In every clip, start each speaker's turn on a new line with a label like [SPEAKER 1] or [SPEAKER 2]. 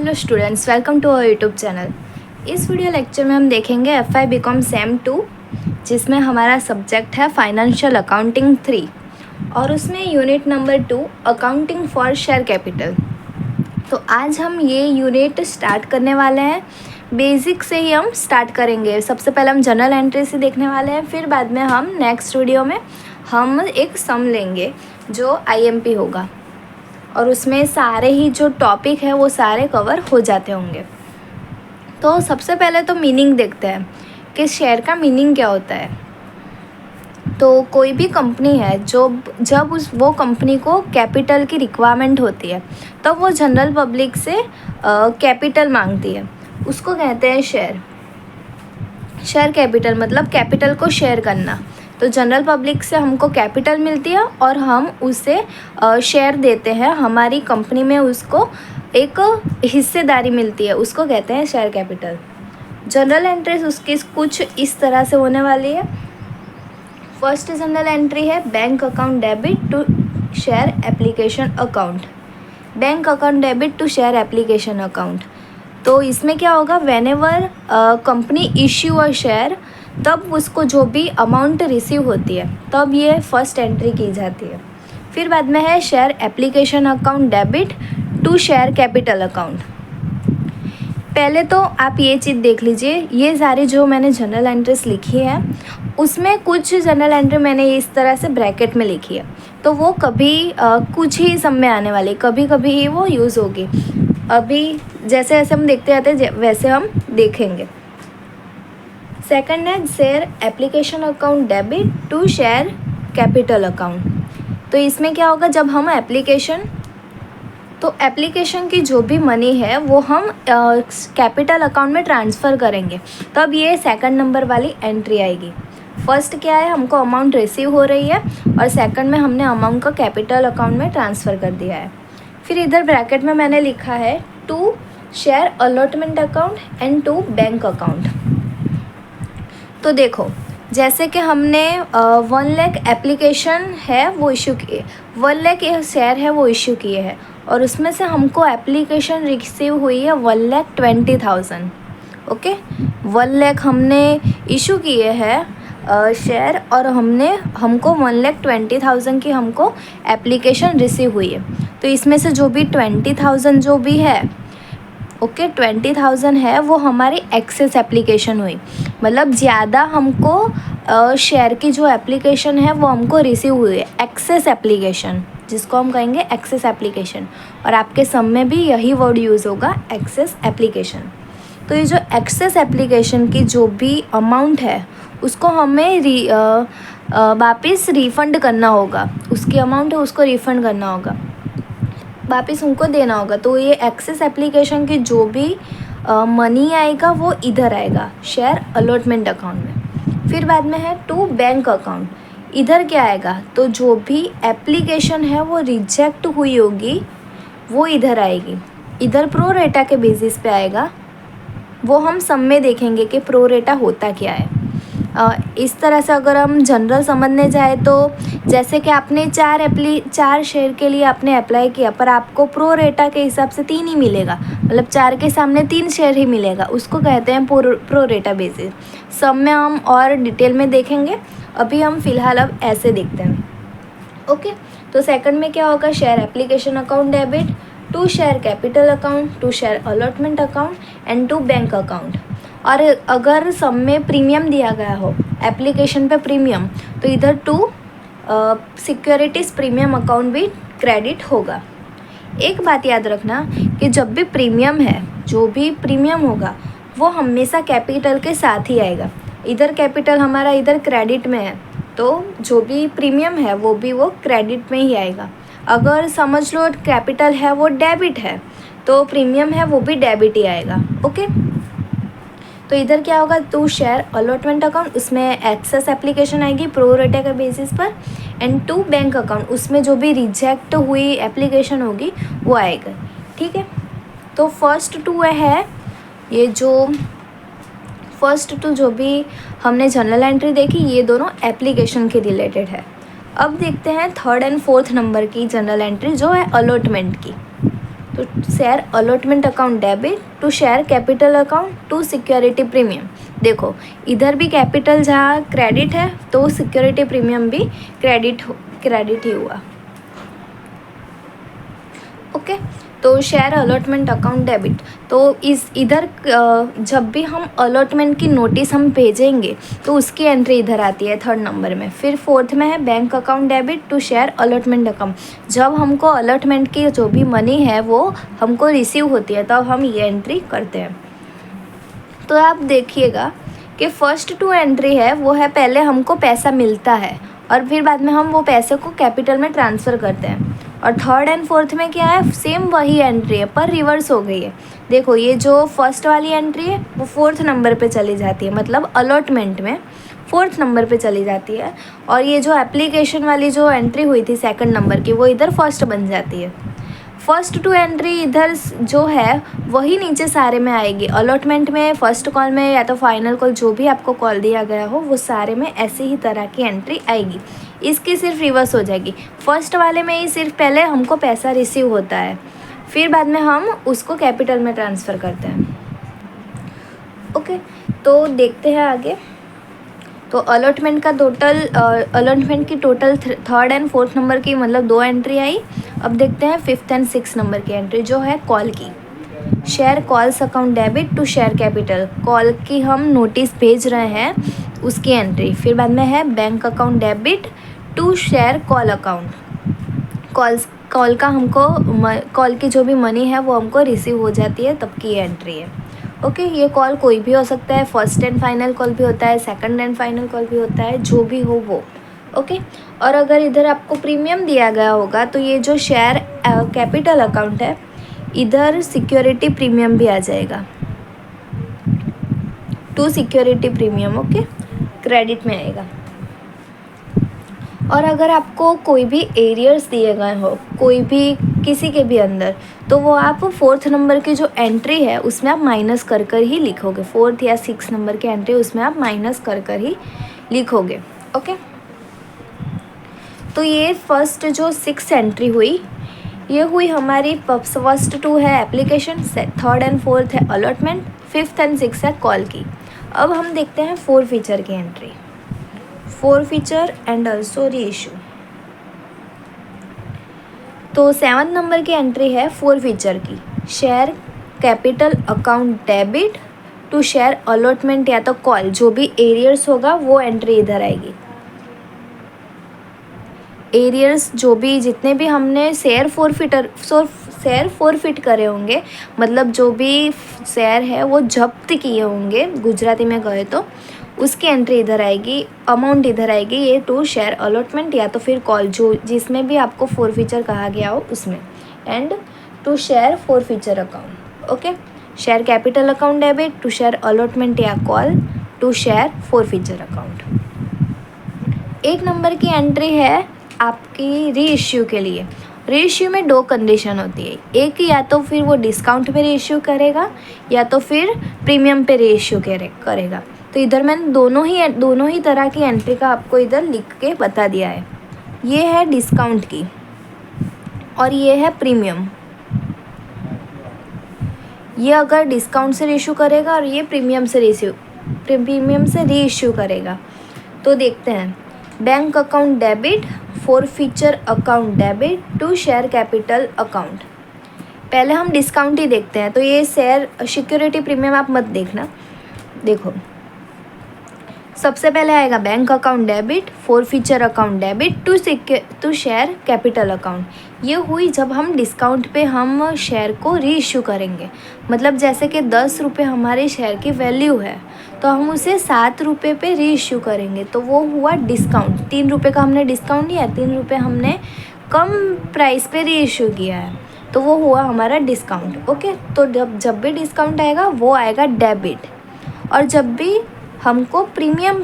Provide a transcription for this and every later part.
[SPEAKER 1] Hello students, welcome to our YouTube channel. इस video lecture में हम देखेंगे FI BCom सेम 2, जिसमें हमारा सब्जेक्ट है फाइनेंशियल अकाउंटिंग 3 और उसमें unit number 2 accounting for share capital. तो आज हम ये यूनिट स्टार्ट करने वाले हैं। बेसिक से ही हम स्टार्ट करेंगे। सबसे पहले हम जनरल एंट्री से देखने वाले हैं, फिर बाद में हम नेक्स्ट वीडियो में हम एक सम लेंगे जो IMP होगा और उसमें सारे ही जो टॉपिक है वो सारे कवर हो जाते होंगे। तो सबसे पहले तो मीनिंग देखते हैं कि शेयर का मीनिंग क्या होता है। तो कोई भी कंपनी है जब वो कंपनी को कैपिटल की रिक्वायरमेंट होती है तब वो जनरल पब्लिक से कैपिटल मांगती है, उसको कहते हैं शेयर। शेयर कैपिटल मतलब कैपिटल को शेयर करना। तो जनरल पब्लिक से हमको कैपिटल मिलती है और हम उसे शेयर देते हैं, हमारी कंपनी में उसको एक हिस्सेदारी मिलती है, उसको कहते हैं शेयर कैपिटल। जनरल एंट्रीज उसकी कुछ इस तरह से होने वाली है। फर्स्ट जनरल एंट्री है bank account debit to share application account. Bank account debit to share application account. तो इसमें क्या होगा, whenever company issue a share, तब उसको जो भी अमाउंट रिसीव होती है तब ये फर्स्ट एंट्री की जाती है। फिर बाद में है share application account debit to share capital account. पहले तो आप ये चीज़ देख लीजिए, ये सारी जो मैंने जनरल एंट्रीज लिखी है उसमें कुछ जनरल एंट्री मैंने इस तरह से ब्रैकेट में लिखी है, तो वो कभी कुछ ही समय आने वाली, कभी कभी ही वो यूज़ होगी। अभी जैसे जैसे हम देखते जाते वैसे हम देखेंगे। सेकंड है share application account debit to share capital account. तो इसमें क्या होगा, जब हम एप्लीकेशन की जो भी मनी है वो हम कैपिटल अकाउंट में ट्रांसफ़र करेंगे, तब ये सेकंड नंबर वाली एंट्री आएगी। फर्स्ट क्या है, हमको अमाउंट रिसीव हो रही है और सेकंड में हमने अमाउंट को कैपिटल अकाउंट में ट्रांसफ़र कर दिया है। फिर इधर ब्रैकेट में मैंने लिखा है to share allotment account and to bank account. तो देखो, जैसे कि हमने 1 लाख एप्लीकेशन है वो इशू किए, 1 लाख शेयर है वो इशू किए हैं और उसमें से हमको एप्लीकेशन रिसीव हुई है 1,20,000। ओके, 1 लाख हमने इशू किए हैं शेयर और हमको 1,20,000 की हमको एप्लीकेशन रिसीव हुई है। तो इसमें से जो भी 20,000 जो भी है, ओके 20,000 है वो हमारी एक्सेस एप्लीकेशन हुई, मतलब ज़्यादा हमको शेयर की जो एप्लीकेशन है वो हमको रिसीव हुई है, एक्सेस एप्लीकेशन, जिसको हम कहेंगे एक्सेस एप्लीकेशन। और आपके सम में भी यही वर्ड यूज़ होगा, एक्सेस एप्लीकेशन। तो ये जो एक्सेस एप्लीकेशन की जो भी अमाउंट है उसको हमें वापस रिफ़ंड करना होगा, उसकी अमाउंट है उसको रिफ़ंड करना होगा, वापस उनको देना होगा। तो ये एक्सेस एप्लीकेशन की जो भी मनी आएगा वो इधर आएगा शेयर अलॉटमेंट अकाउंट में। फिर बाद में है टू बैंक अकाउंट। इधर क्या आएगा, तो जो भी एप्लीकेशन है वो रिजेक्ट हुई होगी वो इधर आएगी, इधर प्रो रेटा के बेसिस पे आएगा। वो हम सम में देखेंगे कि प्रो रेटा होता क्या है। इस तरह से अगर हम जनरल समझने जाए तो जैसे कि आपने 4 शेयर के लिए आपने अप्लाई किया पर आपको प्रो रेटा के हिसाब से 3 ही मिलेगा, मतलब 4 के सामने 3 शेयर ही मिलेगा, उसको कहते हैं प्रो रेटा बेसिस। सब में हम और डिटेल में देखेंगे, अभी हम फ़िलहाल अब ऐसे देखते हैं। ओके, तो सेकंड में क्या होगा, share application account debit to share capital account to share allotment account and to bank account. और अगर सब में प्रीमियम दिया गया हो एप्लीकेशन पे प्रीमियम, तो इधर टू सिक्योरिटीज़ प्रीमियम अकाउंट भी क्रेडिट होगा। एक बात याद रखना कि जब भी प्रीमियम है, जो भी प्रीमियम होगा वो हमेशा कैपिटल के साथ ही आएगा। इधर कैपिटल हमारा इधर क्रेडिट में है, तो जो भी प्रीमियम है वो क्रेडिट में ही आएगा। अगर समझ लो कैपिटल है वो डेबिट है तो प्रीमियम है वो भी डेबिट ही आएगा। ओके, तो इधर क्या होगा, टू शेयर अलॉटमेंट अकाउंट, उसमें एक्सेस एप्लीकेशन आएगी प्रो रेटा के बेसिस पर, एंड टू बैंक अकाउंट, उसमें जो भी रिजेक्ट हुई एप्लीकेशन होगी वो आएगा। ठीक है, तो फर्स्ट टू है ये जो फर्स्ट टू जो भी हमने जनरल एंट्री देखी, ये दोनों एप्लीकेशन के रिलेटेड है। अब देखते हैं थर्ड एंड फोर्थ नंबर की जनरल एंट्री जो है अलॉटमेंट की। तो share allotment account debit to share capital account to security premium. देखो इधर भी कैपिटल जहाँ क्रेडिट है तो सिक्योरिटी प्रीमियम भी क्रेडिट ही हुआ। ओके, तो शेयर अलॉटमेंट अकाउंट डेबिट, तो इधर जब भी हम अलॉटमेंट की नोटिस हम भेजेंगे तो उसकी एंट्री इधर आती है 3rd नंबर में। फिर 4th में है bank account debit to share allotment account. जब हमको अलॉटमेंट की जो भी मनी है वो हमको रिसीव होती है तब हम ये एंट्री करते हैं। तो आप देखिएगा कि फर्स्ट 2 एंट्री है वो है पहले हमको पैसा मिलता है और फिर बाद में हम वो पैसे को कैपिटल में ट्रांसफ़र करते हैं। और 3rd एंड 4th में क्या है, सेम वही एंट्री है पर रिवर्स हो गई है। देखो ये जो फर्स्ट वाली एंट्री है वो 4th नंबर पे चली जाती है, मतलब अलॉटमेंट में 4th नंबर पे चली जाती है। और ये जो एप्लीकेशन वाली जो एंट्री हुई थी 2nd नंबर की वो इधर फर्स्ट बन जाती है। फर्स्ट 2 एंट्री इधर जो है वही नीचे सारे में आएगी। अलॉटमेंट में, फर्स्ट कॉल में या तो फाइनल कॉल जो भी आपको कॉल दिया गया हो वो सारे में ऐसे ही तरह की एंट्री आएगी। इसकी सिर्फ रिवर्स हो जाएगी। फर्स्ट वाले में ही सिर्फ पहले हमको पैसा रिसीव होता है फिर बाद में हम उसको कैपिटल में ट्रांसफ़र करते हैं। ओके, तो देखते हैं आगे। तो अलॉटमेंट की total 3rd and 4th number की मतलब 2 एंट्री आई। अब देखते हैं 5th एंड 6th नंबर की एंट्री जो है कॉल की। Share calls account debit to share capital, call की हम नोटिस भेज रहे हैं उसकी एंट्री। फिर बाद में है bank account debit to share call account, call का हमको कॉल की जो भी मनी है वो हमको रिसीव हो जाती है तब की एंट्री है। ओके, ये कॉल कोई भी हो सकता है, फर्स्ट एंड फाइनल कॉल भी होता है, सेकंड एंड फाइनल कॉल भी होता है, जो भी हो वो। ओके, और अगर इधर आपको प्रीमियम दिया गया होगा तो ये जो शेयर कैपिटल अकाउंट है इधर सिक्योरिटी प्रीमियम भी आ जाएगा to security premium. Okay, credit में आएगा। और अगर आपको कोई भी एरियर्स दिए गए हो कोई भी किसी के भी अंदर तो वो आप 4th नंबर की जो एंट्री है उसमें आप माइनस कर कर ही लिखोगे। 4th या 6th नंबर की एंट्री उसमें आप माइनस कर कर ही लिखोगे। ओके, तो ये फर्स्ट जो 6th एंट्री हुई ये हुई हमारी। फर्स्ट 2 है एप्लीकेशन, 3rd एंड 4th है अलॉटमेंट, 5th एंड 6th है कॉल की। अब हम देखते हैं 4 फीचर की entry. 4 feature and also reissue. तो 7th नंबर की एंट्री है 4 फीचर की, share capital account debit to share allotment या तो कॉल, जो भी एरियर्स होगा वो एंट्री इधर आएगी। एरियर्स जो भी जितने भी हमने शेयर फोरफिट करे होंगे, मतलब जो भी शेयर है वो जब्त किए होंगे गुजराती में कहे तो, उसकी एंट्री इधर आएगी, अमाउंट इधर आएगी। ये टू शेयर अलॉटमेंट या तो फिर कॉल, जो जिसमें भी आपको 4 फीचर कहा गया हो उसमें, and to share 4 feature account. Okay, share capital account debit to share allotment या call to share 4 feature account. 1 नंबर की एंट्री है आपकी री इश्यू के लिए। री इश्यू में 2 कंडीशन होती है, एक या तो फिर वो डिस्काउंट पे री इश्यू करेगा या तो फिर प्रीमियम पे री इश्यू करेगा। तो इधर मैंने दोनों ही तरह की एंट्री का आपको इधर लिख के बता दिया है। ये है डिस्काउंट की और ये है प्रीमियम। ये अगर डिस्काउंट से री इश्यू करेगा और ये प्रीमियम से री इश्यू करेगा। तो देखते हैं, bank account debit 4 feature account debit to share capital account. पहले हम डिस्काउंट ही देखते हैं। तो ये शेयर सिक्योरिटी प्रीमियम आप मत देखना, देखो सबसे पहले आएगा bank account debit 4 feature account debit to share capital account. ये हुई जब हम डिस्काउंट पे हम शेयर को री इश्यू करेंगे, मतलब जैसे कि 10 रुपये हमारे शेयर की वैल्यू है तो हम उसे 7 रुपये पे री इश्यू करेंगे, तो वो हुआ डिस्काउंट। 3 रुपये का हमने डिस्काउंट लिया, 3 रुपये हमने कम प्राइस पे री इश्यू किया है, तो वो हुआ हमारा डिस्काउंट। ओके, तो जब भी डिस्काउंट आएगा वो आएगा डेबिट, और जब भी हमको प्रीमियम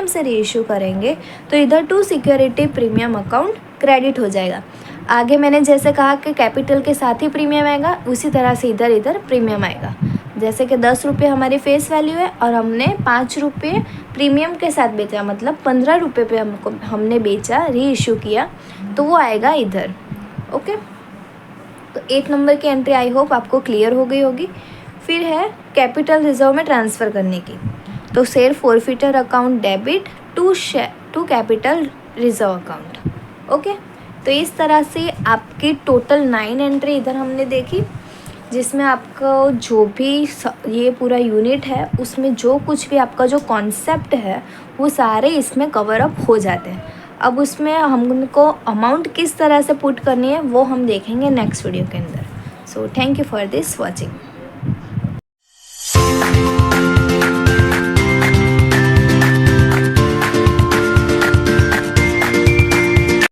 [SPEAKER 1] से री इश्यू करेंगे तो इधर to security premium account credit हो जाएगा। आगे मैंने जैसे कहा कि कैपिटल के साथ ही प्रीमियम आएगा, उसी तरह से इधर प्रीमियम आएगा। जैसे कि 10 रुपये हमारी फेस वैल्यू है और हमने 5 रुपये प्रीमियम के साथ बेचा, मतलब 15 रुपये पे हमने बेचा, री इश्यू किया, तो वो आएगा इधर। ओके, तो 8 नंबर की एंट्री आई होप आपको क्लियर हो गई होगी। फिर है कैपिटल रिजर्व में ट्रांसफ़र करने की, तो share forfeiture account debit to capital reserve account. Okay, तो इस तरह से आपकी टोटल 9 एंट्री इधर हमने देखी, जिसमें आपको जो भी ये पूरा यूनिट है उसमें जो कुछ भी आपका जो कॉन्सेप्ट है वो सारे इसमें कवर अप हो जाते हैं। अब उसमें हमको अमाउंट किस तरह से पुट करनी है वो हम देखेंगे नेक्स्ट वीडियो के अंदर। So thank you for this watching.